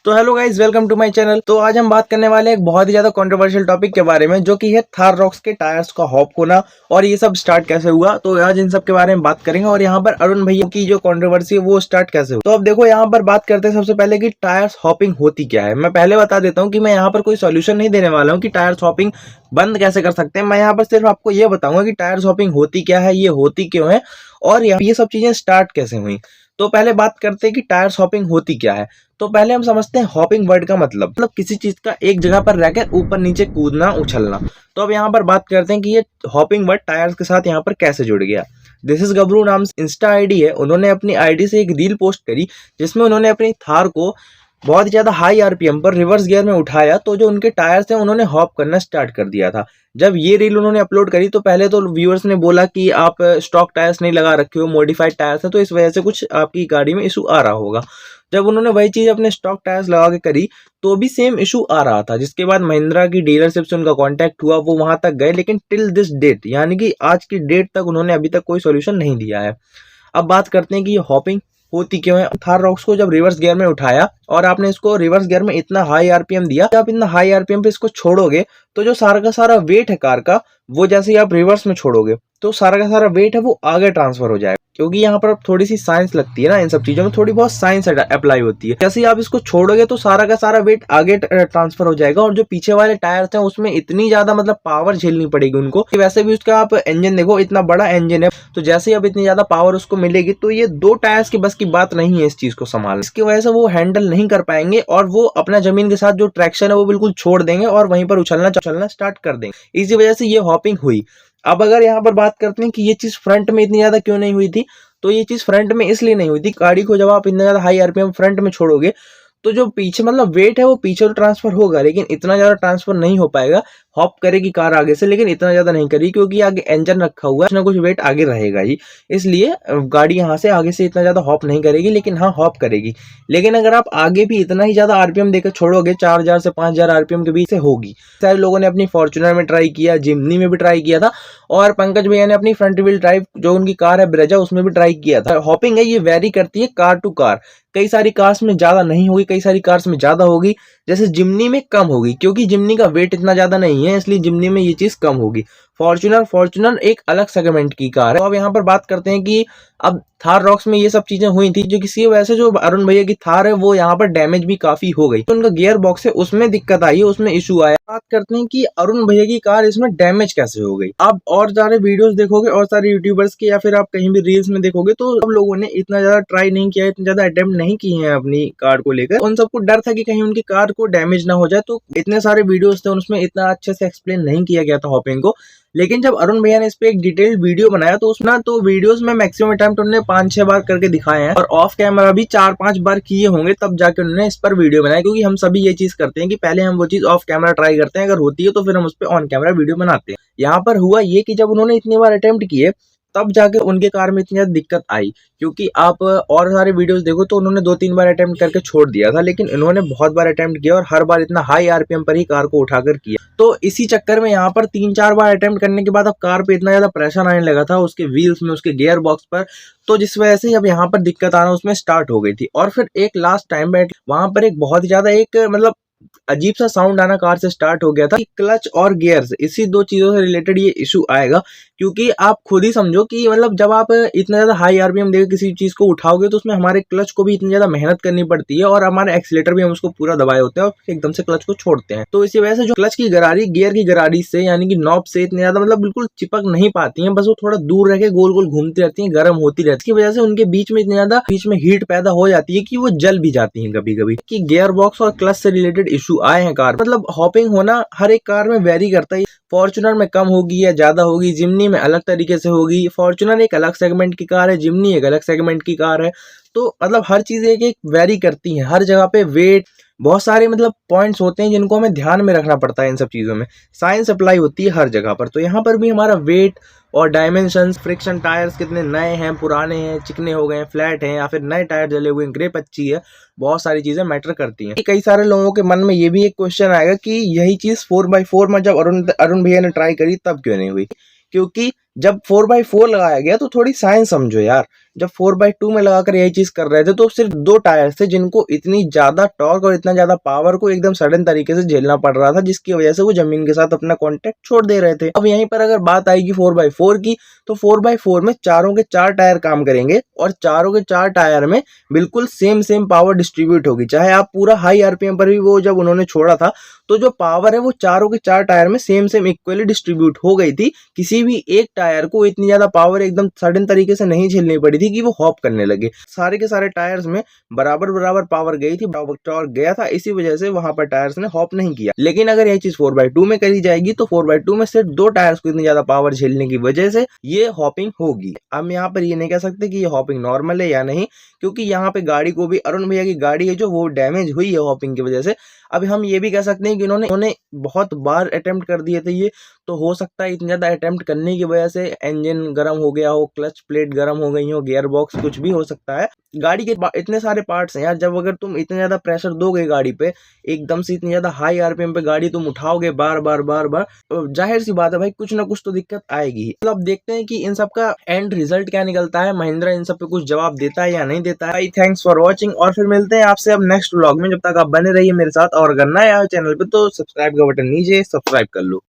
तो hello guys, welcome to my channel. तो आज हम बात करने वाले हैं एक बहुत ही ज्यादा कंट्रोवर्शियल टॉपिक के बारे में, जो कि है थार रॉक्स के टायर्स का हॉप होना और ये सब स्टार्ट कैसे हुआ। तो आज इन सब के बारे में बात करेंगे और यहाँ पर अरुण भैया की जो कंट्रोवर्सी है वो स्टार्ट कैसे हुई। तो अब देखो, यहाँ पर बात करते हैं सबसे पहले कि टायर्स हॉपिंग होती क्या है। मैं पहले बता देता हूँ कि मैं यहाँ पर कोई सोल्यूशन नहीं देने वाला हूँ कि टायर्स हॉपिंग बंद कैसे कर सकते हैं। मैं यहाँ पर सिर्फ आपको ये बताऊंगा कि टायर्स हॉपिंग होती क्या है, ये होती क्यों है और ये सब चीजें स्टार्ट कैसे हुई। तो पहले बात करते हैं कि टायर्स हॉपिंग होती क्या है। तो पहले हम समझते हैं हॉपिंग वर्ड का मतलब किसी चीज का एक जगह पर रहकर ऊपर नीचे कूदना, उछलना। तो अब यहाँ पर बात करते हैं कि ये हॉपिंग वर्ड टायर्स के साथ यहाँ पर कैसे जुड़ गया। दिस इज गबरू नाम से इंस्टा आईडी है, उन्होंने अपनी आईडी से एक रील पोस्ट करी जिसमें उन्होंने अपनी थार को बहुत ज्यादा हाई आरपीएम पर रिवर्स गियर में उठाया, तो जो उनके टायर्स हैं उन्होंने हॉप करना स्टार्ट कर दिया था। जब ये रील उन्होंने अपलोड करी तो पहले तो व्यूअर्स ने बोला कि आप स्टॉक टायर्स नहीं लगा रखे हो, मॉडिफाइड टायर्स हैं, तो इस वजह से कुछ आपकी गाड़ी में इशू आ रहा होगा। जब उन्होंने वही चीज अपने स्टॉक टायर्स लगा के करी तो भी सेम इशू आ रहा था, जिसके बाद महिंद्रा की डीलरशिप से उनका कांटेक्ट हुआ, वो वहां तक गए, लेकिन टिल दिस डेट यानी कि आज की डेट तक उन्होंने अभी तक कोई सोल्यूशन नहीं दिया है। अब बात करते हैं कि ये हॉपिंग होती क्यों है। थार रॉक्स को जब रिवर्स गियर में उठाया और आपने इसको रिवर्स गियर में इतना हाई आरपीएम दिया, आप इतना हाई आरपीएम पे इसको छोड़ोगे तो जो सारा का सारा वेट है कार का, वो जैसे ही आप रिवर्स में छोड़ोगे तो सारा का सारा वेट है वो आगे ट्रांसफर हो जाएगा। क्योंकि यहाँ पर थोड़ी सी साइंस लगती है ना, इन सब चीजों में थोड़ी बहुत साइंस अप्लाई होती है। जैसे ही आप इसको छोड़ोगे तो सारा का सारा वेट आगे ट्रांसफर हो जाएगा और जो पीछे वाले टायर्स हैं उसमें इतनी ज्यादा मतलब पावर झेलनी पड़ेगी उनको। वैसे भी उसका आप इंजन देखो, इतना बड़ा इंजन है, तो जैसे ही अब इतनी ज्यादा पावर उसको मिलेगी तो ये दो टायर्स की बस की बात नहीं है इस चीज को संभालना। इसकी वजह से वो हैंडल नहीं कर पाएंगे और वो अपना जमीन के साथ जो ट्रैक्शन है वो बिल्कुल छोड़ देंगे और वहीं पर उछलना स्टार्ट कर देंगे। इसी वजह से ये हॉपिंग हुई। अब अगर यहाँ पर बात करते हैं कि ये चीज फ्रंट में इतनी ज्यादा क्यों नहीं हुई थी, तो ये चीज फ्रंट में इसलिए नहीं हुई थी, गाड़ी को जब आप इतना ज्यादा हाई आरपीएम फ्रंट में छोड़ोगे तो जो पीछे मतलब वेट है वो पीछे तो ट्रांसफर होगा, लेकिन इतना ज्यादा ट्रांसफर नहीं हो पाएगा। हॉप करेगी कार आगे से, लेकिन इतना ज्यादा नहीं करेगी क्योंकि आगे इंजन रखा हुआ है, कुछ ना कुछ वेट आगे रहेगा ही, इसलिए गाड़ी यहाँ से आगे से इतना ज्यादा हॉप नहीं करेगी, लेकिन हाँ हॉप करेगी। लेकिन अगर आप आगे भी इतना ही ज्यादा आरपीएम देकर छोड़ोगे, 4000 से 5000 आरपीएम के बीच से होगी। सारे लोगों ने अपनी फॉर्च्यूनर में ट्राई किया, जिमनी में भी ट्राई किया था और पंकज भैया ने अपनी फ्रंट व्हील ड्राइव जो उनकी कार है ब्रेजा उसमें भी ट्राई किया था। हॉपिंग है ये वेरी करती है कार टू कार, कई सारी कार्स में ज्यादा नहीं होगी, कई सारी कार्स में ज्यादा होगी, जैसे जिमनी में कम होगी क्योंकि जिमनी का वेट इतना ज्यादा नहीं है, इसलिए जिमनी में ये चीज कम होगी। फॉर्च्यूनर एक अलग सेगमेंट की कार है। तो अब यहाँ पर बात करते हैं कि अब थार रॉक्स में ये सब चीजें हुई थी, जो किसी वजह से जो अरुण भैया की थार है वो यहाँ पर डैमेज भी काफी हो गई, तो उनका गियर बॉक्स है उसमें दिक्कत आई है, उसमें इशू आया। बात करते हैं कि अरुण भैया की कार इसमें डैमेज कैसे हो गई। आप और सारे वीडियोस देखोगे और सारे यूट्यूबर्स के या फिर आप कहीं भी रील्स में देखोगे तो सब लोगों ने इतना ज्यादा ट्राई नहीं किया, इतना ज्यादा अटेम्प्ट नहीं किए हैं अपनी कार को लेकर। उन सबको डर था कि कहीं उनकी कार को डैमेज ना हो जाए, तो इतने सारे वीडियोस थे उसमें इतना अच्छे से एक्सप्लेन नहीं किया गया था हॉपिंग को। लेकिन जब अरुण भैया ने इस पे एक डिटेल्ड वीडियो बनाया तो उसमें तो वीडियोस में मैक्सिमम अटेम्प्ट उन्होंने 5-6 बार करके दिखाए हैं और ऑफ कैमरा भी 4-5 बार किए होंगे, तब जाके उन्होंने इस पर वीडियो बनाया। क्योंकि हम सभी ये चीज करते हैं कि पहले हम वो चीज ऑफ कैमरा ट्राई करते हैं, अगर होती है तो फिर हम उस पर ऑन कैमरा वीडियो बनाते हैं। यहाँ पर हुआ ये कि जब उन्होंने इतनी बार अटेम्प्ट किए तब जाके उनके कार में इतनी ज्यादा दिक्कत आई। क्योंकि आप और सारे वीडियोस देखो तो उन्होंने 2-3 बार अटेम्प्ट करके छोड़ दिया था, लेकिन इन्होंने बहुत बार अटेम्प्ट किया और हर बार इतना हाई आरपीएम पर ही कार को उठाकर किया। तो इसी चक्कर में यहाँ पर 3-4 बार अटेम्प्ट करने के बाद अब कार पे इतना ज्यादा प्रेशर आने लगा था उसके व्हील्स में, उसके गियर बॉक्स पर, तो जिस वजह से अब यहाँ पर दिक्कत आना उसमें स्टार्ट हो गई थी। और फिर एक लास्ट टाइम में वहां पर एक बहुत ही ज्यादा एक मतलब अजीब सा साउंड आना कार से स्टार्ट हो गया था कि क्लच और गियर्स, इसी दो चीजों से रिलेटेड ये इशू आएगा। क्योंकि आप खुद ही समझो कि मतलब जब आप इतना ज्यादा हाई आरपीएम देकर किसी चीज को उठाओगे तो उसमें हमारे क्लच को भी इतनी ज्यादा मेहनत करनी पड़ती है और हमारे एक्सीलेटर भी हम उसको पूरा दबाए होते हैं और एकदम से क्लच को छोड़ते हैं। तो इसी वजह से जो क्लच की गरारी गियर की गरारी से यानी कि नॉब से इतनी ज्यादा मतलब बिल्कुल चिपक नहीं पाती है, बस वो थोड़ा दूर रह के गोल गोल घूमती रहती है, गर्म होती रहती है। इसकी वजह से उनके बीच में इतनी ज्यादा बीच में हीट पैदा हो जाती है कि वो जल भी जाती है कभी कभी। कि गियर बॉक्स और क्लच से रिलेटेड इशू आए हैं कार, मतलब हॉपिंग होना हर एक कार में वेरी करता है। फॉर्च्यूनर में कम होगी या ज्यादा होगी, जिमनी में अलग तरीके से होगी। फॉर्च्यूनर एक अलग सेगमेंट की कार है, जिमनी एक अलग सेगमेंट की कार है, तो मतलब हर चीज एक एक वेरी करती है। हर जगह पे वेट, बहुत सारे मतलब पॉइंट्स होते हैं जिनको हमें ध्यान में रखना पड़ता है। इन सब चीजों में साइंस अप्लाई होती है हर जगह पर। तो यहाँ पर भी हमारा वेट और डायमेंशंस, फ्रिक्शन, टायर्स कितने नए हैं, पुराने हैं, चिकने हो गए हैं, फ्लैट हैं या फिर नए टायर जले हुए हैं, ग्रिप अच्छी है, बहुत सारी चीजें मैटर करती हैं। कई सारे लोगों के मन में ये भी एक क्वेश्चन आएगा कि यही चीज 4x4 में जब अरुण भैया ने ट्राई करी तब क्यों नहीं हुई। क्योंकि जब 4x4 लगाया गया तो थोड़ी साइंस समझो यार। जब 4x2 में लगाकर यही चीज कर रहे थे तो सिर्फ 2 टायर थे जिनको इतनी ज्यादा टॉर्क और इतना ज्यादा पावर को एकदम सडन तरीके से झेलना पड़ रहा था, जिसकी वजह से वो जमीन के साथ अपना कांटेक्ट छोड़ दे रहे थे। अब यहीं पर अगर बात आएगी 4x4 की, तो 4x4 में चारों के 4 टायर काम करेंगे और चारों के 4 टायर में बिल्कुल सेम पावर डिस्ट्रीब्यूट होगी। चाहे आप पूरा हाई आरपीएम पर भी वो जब उन्होंने छोड़ा था तो जो पावर है वो चारों के 4 टायर में सेम इक्वली डिस्ट्रीब्यूट हो गई थी। किसी भी एक टायर को इतनी ज्यादा पावर एकदम सडन तरीके से नहीं झेलनी पड़ी थी कि वो हॉप करने लगे। सारे के सारे टायर्स में बराबर पावर गई थी, बराबर टॉर्क गया था, इसी वजह से वहां पर टायर्स ने हॉप नहीं किया। लेकिन अगर यह चीज 4x2 में करी जाएगी तो 4x2 में सिर्फ 2 टायर्स को इतनी ज्यादा पावर झेलने की वजह से ये हॉपिंग होगी। हम यहाँ पर ये नहीं कह सकते कि ये हॉपिंग नॉर्मल है या नहीं, क्योंकि यहाँ पे गाड़ी को भी, अरुण भैया की गाड़ी है जो वो डैमेज हुई है हॉपिंग की वजह से। अब हम ये भी कह सकते हैं कि उन्होंने बहुत बार अटेम्प्ट कर दिए थे ये, तो हो सकता है इतनी ज्यादा अटेम्प्ट करने की वजह से इंजन गर्म हो गया हो, क्लच प्लेट गर्म हो गई हो, गियर बॉक्स, कुछ भी हो सकता है। गाड़ी के इतने सारे पार्ट्स हैं यार, जब अगर तुम इतना ज्यादा प्रेशर दोगे गाड़ी पे, एकदम से इतनी ज्यादा हाई आरपीएम पे गाड़ी तुम उठाओगे बार बार, तो जाहिर सी बात है भाई कुछ ना कुछ तो दिक्कत आएगी ही। तो अब देखते हैं कि इन सब का एंड रिजल्ट क्या निकलता है, महिंद्रा इन सब पे कुछ जवाब देता है या नहीं देता है। भाई थैंक्स फॉर वॉचिंग, और फिर मिलते हैं आपसे अब नेक्स्ट व्लॉग में। जब तक आप बने रहिए मेरे साथ, और अगर नए आए चैनल पे तो सब्सक्राइब का बटन नीचे सब्सक्राइब कर लो।